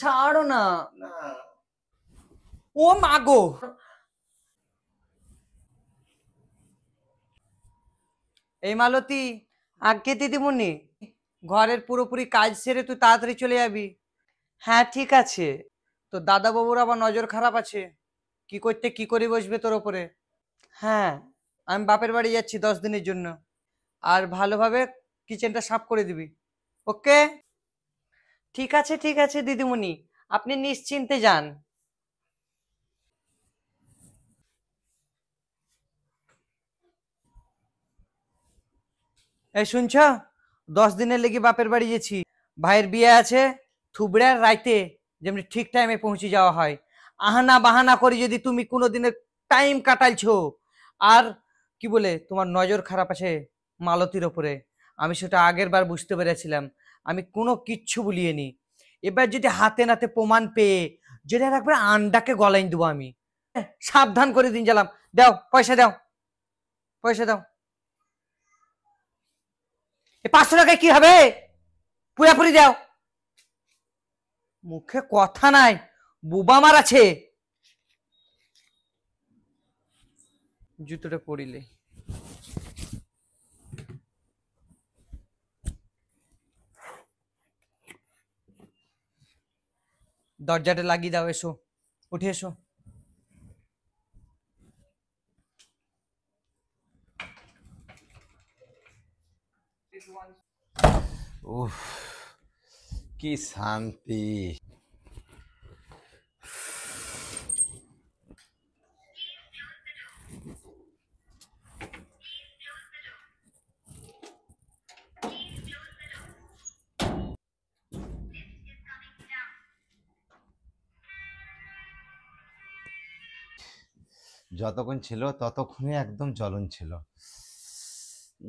ছাড়ো না। ও মাগো, এই মালতী। আগে দিদিমণি, ঘরের পুরোপুরি কাজ সেরে তুই তাড়াতাড়ি চলে যাবি। হ্যাঁ ঠিক আছে। তো দাদা বাবুর আবার নজর খারাপ আছে, কি করতে কি করে বসবে তোর ওপরে। হ্যাঁ, আমি বাপের বাড়ি যাচ্ছি 10 দিনের জন্য। আর ভালোভাবে কিচেনটা সাফ করে দিবি। ওকে। ঠিক আছে দিদিমণি, আপনি নিশ্চিন্তে যান। এই শুনছ, 10 দিনের লেগে বাপের বাড়ি গেছি। ভাইয়ের বিয়ে আছে, থুবড়ার রাইতে যেমনি ঠিক টাইমে পৌঁছে যাওয়া হয়। আহানা বাহানা করে যদি তুমি কোনো দিনের টাইম কাটাইছো, আর কি বলে তোমার নজর খারাপ আছে মালতীর ওপরে, আমি সেটা আগের বার বুঝতে পেরেছিলাম। আমি কোনো কিচ্ছু বলিনি। এবার যদি হাতে নাতে প্রমাণ পেয়ে যেটা একবার আন্ডাকে গলাইন দেবো আমি। সাবধান করে দিন জ্বালাম। দাও পয়সা, দাও পয়সা দাও। 500 টাকায় কি হবে, পুরাপুরি দাও। মুখে কথা নাই, বুবা মার আছে। জুতোটা পরিলে দরজাটা লাগিয়ে দাও। এসো, উঠে এসো। উফ, কি শান্তি। যতক্ষণ ছিল ততক্ষণে একদম জ্বলন ছিল।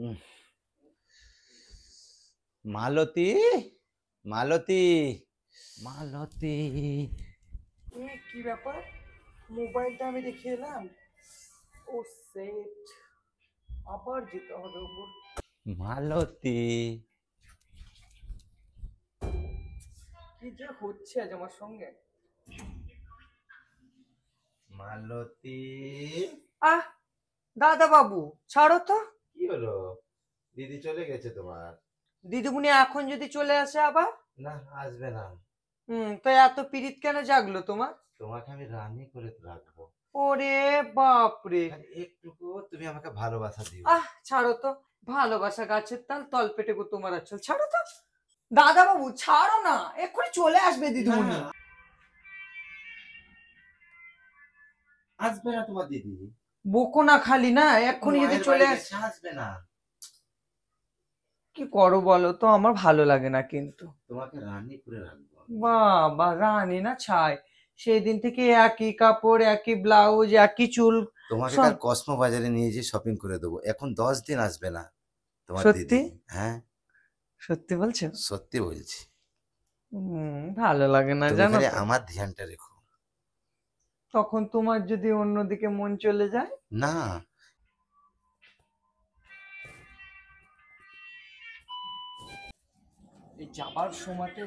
উম, মালতী, মালতী, মালতী। কি ব্যাপার, মোবাইলটা আমি রেখে এলাম। ও সেট, আবার যেতে হবে উপর। মালতী, কি যে হচ্ছে আজ আমার সঙ্গে। মালতী। আহ, দাদা বাবু ছাড়ো তো। কি হলো? দিদি চলে গেছে তোমার? দিদিমণি এখন যদি চলে আসে আবার? না, আসবে না। তো এত পিরিত কেন জাগলো তোমার? তোমাকে আমি রানী করে রাখবো। ওরে বাপরে। একটুকু তুমি আমাকে ভালোবাসা দিও। ছাড়ো তো। ভালোবাসা গাছের তাল, তল পেটে গো তোমার আচল। ছাড়ো তো দাদা বাবু, ছাড়ো না। এক্ষুনি চলে আসবে দিদিমণি। আসবে না তোমার দিদি। বকো না খালি না, এক্ষুনি যদি চলে আসে। আসবে না। কি করো বলো তো, আমার ভালো লাগে না কিন্তু। তোমাকে রানী করে রাখবো। বাবা, রানী না ছাই। সেই দিন থেকে একই কাপড়, একই ব্লাউজ, একই চুল। তোমাকে কাল সব কসমো বাজারে নিয়ে যেয়ে শপিং করে দেবো। এখন 10 দিন আসবে না তোমার সত্যি? দিদি। হ্যাঁ, সত্যি বলছো? সত্যি বলছি। ভালো লাগে না তুমি জানো খালি তো। আমার ধ্যানটা রেখো। তখন তোমার যদি অন্যদিকে মন চলে যায়। না, এই যাবার সময়তে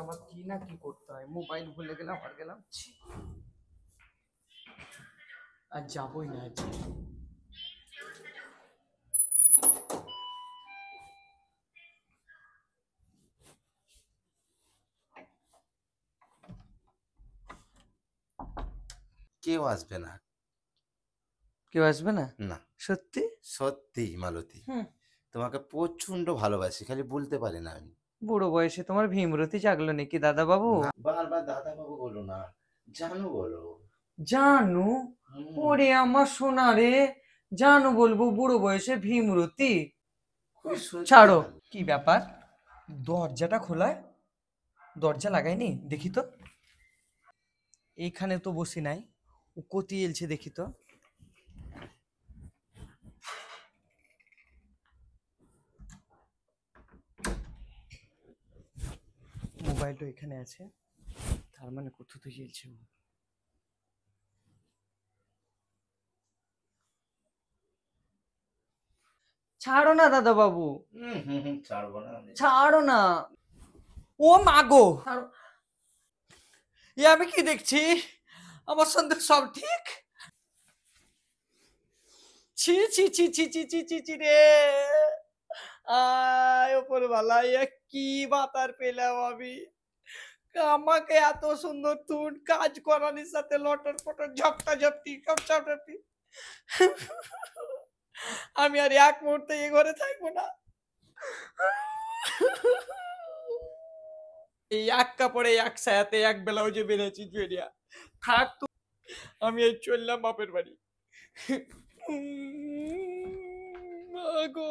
আমার কি না কি করতে হয়। মোবাইল ভুলে গেলাম আর গেলাম, ছি। আর যাবই না আজ। কেউ আসবে না। কেউ আসবে না? না, সত্যি? সত্যি মালতী। হুম। তোমাকে প্রচন্ড ভালোবাসি, খালি বলতে পারি না আমি। বুড়ো বয়সে তোমার ভীমরতি জাগলো নাকি দাদা বাবু? না, বারবার দাদা বাবু বলো না, জানো বলো। জানু? হুম, ওরে আমার সোনা রে। জানু বলবো বুড়ো বয়সে ভীমরতি? খুবই সত্যি ছাড়ো। ভালো। কি ব্যাপার, দরজাটা খোলায়? দরজা লাগাইনি দেখি তো। এইখানে তো বসি নাই, ও কতি এলছে দেখি তো। মোবাইলটা এখানে আছে, তার মানে কোথাও তো জ্বলছে ও। ছাড়ো না দাদা বাবু, হুম হুম হুম, ছাড়বো না আমি। ছাড়ো না। ও মাগো, ছাড়ো। আমি কি দেখছি? আমার সন্দেহ সব ঠিক। ছি ছি ছি ছি ছি ছি ছি ছি রে, আয় ওপরওয়ালা, কি বাতার পেলাম আমি। আমাকে এত সুন্দর তুন কাজ করানির সাথে লটর পটর ঝপটা ঝপটি ঝপটি। আমি আর এক মুহূর্তে এ ঘরে থাকবো না। এই এক কাপড়ে এক সায়াতে এক ব্লাউজে বেরিয়েছি জুয়েরিয়া। থাক তো, আমি এই চললাম বাপের বাড়ি। মাগো।